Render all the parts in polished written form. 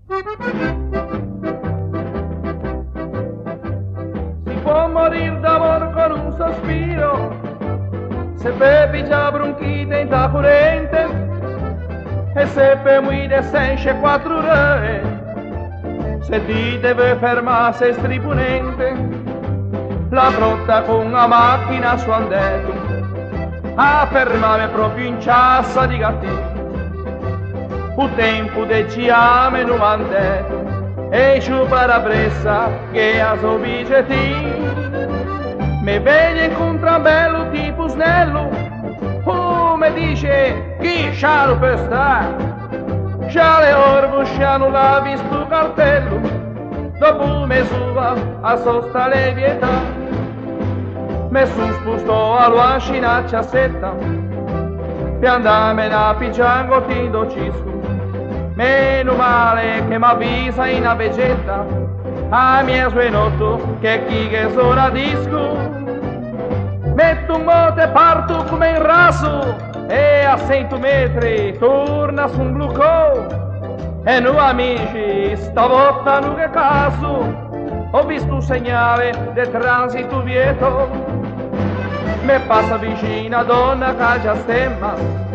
Si può morire d'amor con un sospiro, se bevi già bronchite in ta corrente, e se per muide senza 4 ore, se ti deve fermare sei striponente, la brotta con la macchina su andetto, a fermare proprio in ciassa di gattino. Un tempo de ciame non andetto, e ciù parabressa che a so bigetti, me vede incontra un bello tipo snello, me dice chi scialo per stare, già le orbo sciano l'ha visto cartello, dopo me suva a sosta le vietà, me su spostò a luascina ciassetta, piandame na pigiango ti docisco, meno male che m'avvisa in a vegetta, a mia suenotto che chi che sono disco, metto un mote e parto come in raso, e a 100 metri torna su un blucò, e noi amici stavolta non che caso, ho visto un segnale del transito vieto, me passa vicina donna che già stemma,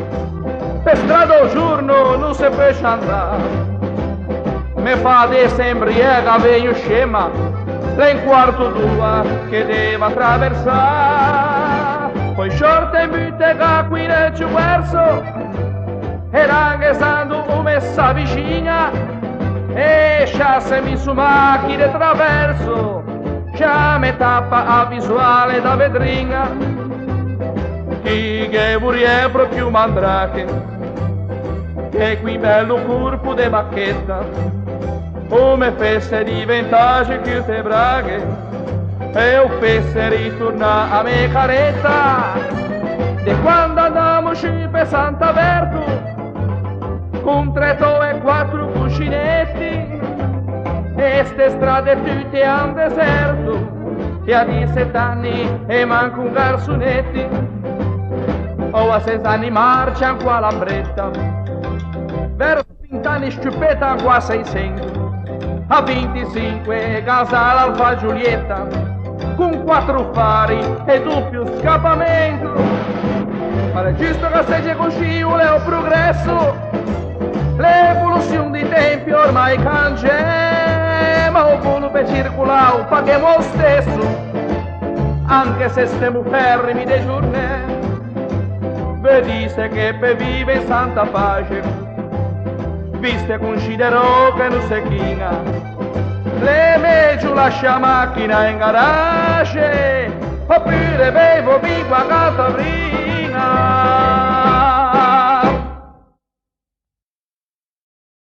per strada un giorno non si può andare, me fa de sembriega veglio scema, le in quarto d'ua che deve attraversare, poi short e mute che qui nel verso, e anche stando come sa vicina, e sciassemi su macchine traverso, già me tappa a visuale da vedringa, chi che vuole proprio mandrache, che qui bello corpo de bacchetta, come fesse diventare più te braghe, e o fesse ritornare a me caretta, di quando andiamoci per Sant'Averto, con 3 e 4 cuscinetti, e ste strade tutte han deserto, e a 17 anni e manco un garzonetti, o a 6 anni marcian qua l'ambretta, verso 20 anni sciuppetan qua 600, a 25 casale Alfa Giulietta, con 4 fari e doppio scappamento, ma è giusto che sia così o progresso, l'evoluzione dei tempi ormai cangia, ma o buono per circolare paghiamo lo stesso, anche se stiamo fermi dei giorni, vedi se che per vive in santa pace, viste considero che non si china, le meglio lascia macchina in garage, oppure bevo viva catavrì.